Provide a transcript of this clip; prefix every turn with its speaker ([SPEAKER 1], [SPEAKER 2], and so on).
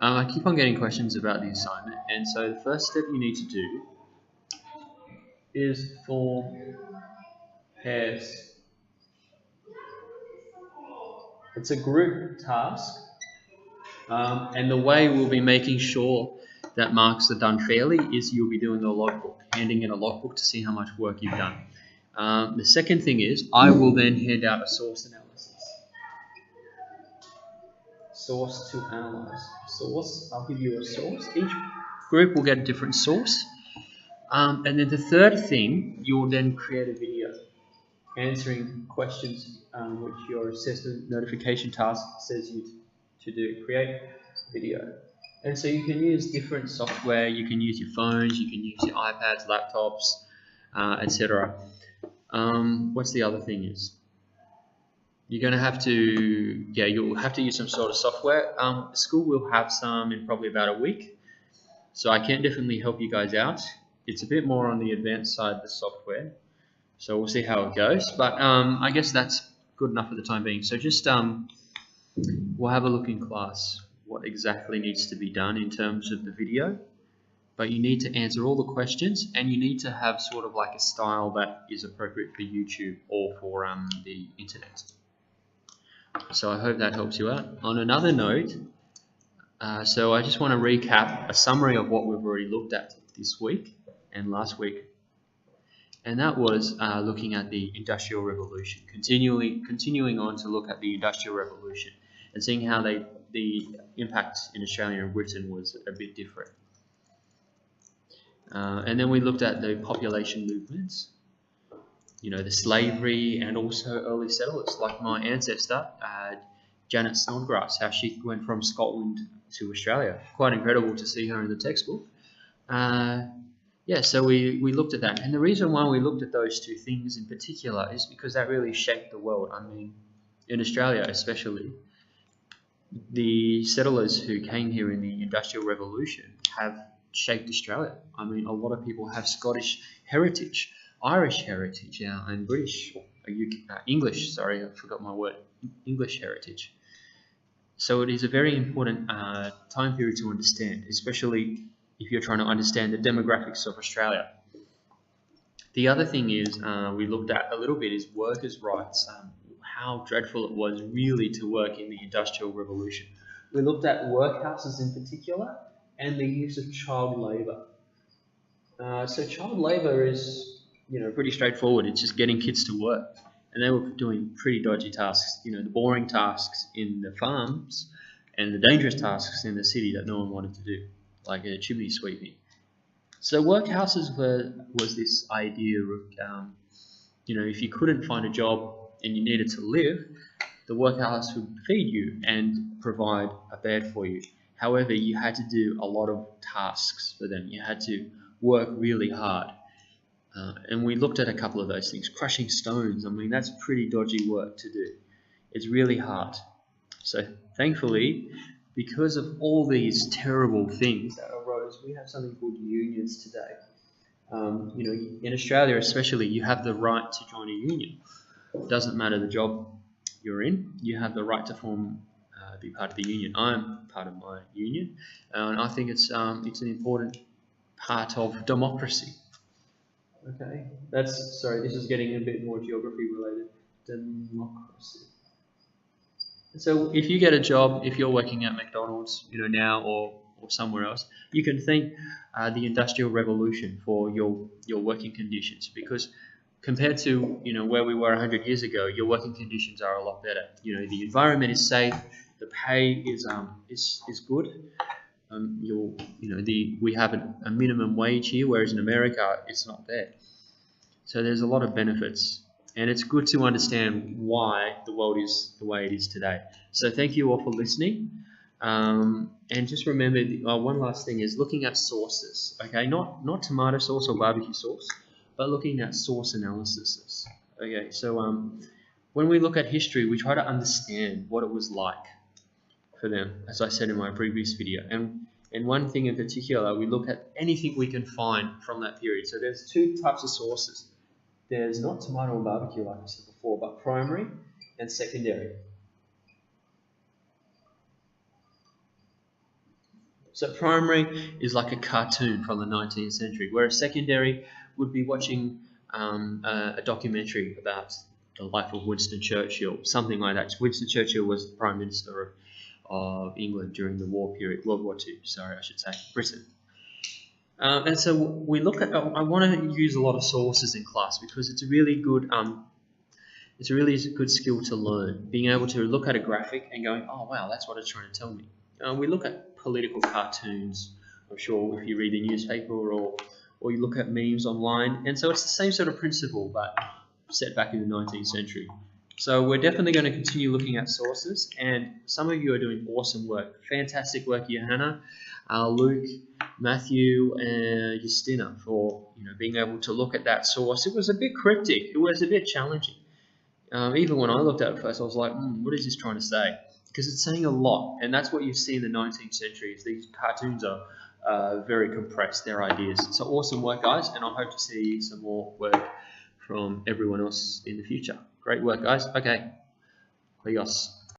[SPEAKER 1] I keep on getting questions about the assignment, and so the first step you need to do is form pairs. It's a group task, and the way we'll be making sure that marks are done fairly is you'll be doing a logbook, handing in a logbook to see how much work you've done. The second thing is I will then hand out a source analysis. Source to analyze. Source, I'll give you a source. Each group will get a different source. And then the third thing, you'll then create a video answering questions which your assessment notification task says you to do. Create video. And so you can use different software. You can use your phones, you can use your iPads, laptops, etc. What's the other thing is? You're going to have to, you'll have to use some sort of software. School will have some in probably about a week. So I can definitely help you guys out. It's a bit more on the advanced side of the software. So we'll see how it goes. But I guess that's good enough for the time being. So just, we'll have a look in class what exactly needs to be done in terms of the video. But you need to answer all the questions, and you need to have sort of like a style that is appropriate for YouTube or for the internet. So I hope that helps you out. On another note, so I just want to recap a summary of what we've already looked at this week and last week. And that was looking at the Industrial Revolution, continuing on to look at the Industrial Revolution and seeing how the impact in Australia and Britain was a bit different. And then we looked at the population movements, you know, the slavery and also early settlers, like my ancestor, Janet Snodgrass, how she went from Scotland to Australia. Quite incredible to see her in the textbook. Yeah, so we looked at that. And the reason why we looked at those two things in particular is because that really shaped the world. I mean, in Australia especially, the settlers who came here in the Industrial Revolution have shaped Australia. I mean, a lot of people have Scottish heritage, Irish heritage, and British, English, sorry, I forgot my word, English heritage. So it is a very important time period to understand, especially if you're trying to understand the demographics of Australia. The other thing is we looked at a little bit is workers' rights, how dreadful it was really to work in the Industrial Revolution. We looked at workhouses in particular and the use of child labour. So child labour is, you know, pretty straightforward. It's just getting kids to work. And they were doing pretty dodgy tasks, you know, the boring tasks in the farms and the dangerous tasks in the city that no one wanted to do, like chimney sweeping. So workhouses was this idea of, you know, if you couldn't find a job and you needed to live, the workhouse would feed you and provide a bed for you. However, you had to do a lot of tasks for them. You had to work really hard. And we looked at a couple of those things. Crushing stones, I mean, that's pretty dodgy work to do. It's really hard. So thankfully, because of all these terrible things that arose, we have something called unions today. You know, in Australia especially, you have the right to join a union. It doesn't matter the job you're in, you have the right to be part of the union. I'm part of my union, and I think it's an important part of democracy. Okay, sorry, this is getting a bit more geography related. Democracy. So if you get a job, if you're working at McDonald's, you know, now or somewhere else, you can thank the Industrial Revolution for your working conditions, because compared to, you know, where we were 100 years ago, your working conditions are a lot better. You know, the environment is safe, the pay is good. We have a minimum wage here, whereas in America it's not there. So there's a lot of benefits, and it's good to understand why the world is the way it is today. So thank you all for listening, and just remember one last thing is looking at sources. Okay, not tomato sauce or barbecue sauce, but looking at source analysis. Okay, so when we look at history, we try to understand what it was like for them, as I said in my previous video. And one thing in particular, we look at anything we can find from that period. So there's two types of sources. There's not tomato and barbecue, like I said before, but primary and secondary. So primary is like a cartoon from the 19th century, whereas secondary would be watching a documentary about the life of Winston Churchill, something like that. Winston Churchill was the Prime Minister of England during the war period, World War II, sorry, I should say, Britain. And so we look at, I want to use a lot of sources in class because it's a really good skill to learn, being able to look at a graphic and going, oh wow, that's what it's trying to tell me. We look at political cartoons, I'm sure, if you read the newspaper or you look at memes online, and so it's the same sort of principle but set back in the 19th century. So we're definitely going to continue looking at sources, and some of you are doing awesome work. Fantastic work, Johanna, Luke, Matthew, and Justina for being able to look at that source. It was a bit cryptic. It was a bit challenging. Even when I looked at it first, I was like, what is this trying to say? Because it's saying a lot, and that's what you see in the 19th century. Is these cartoons are very compressed, their ideas. So awesome work, guys, and I hope to see some more work from everyone else in the future. Great work, guys. Okay, adios.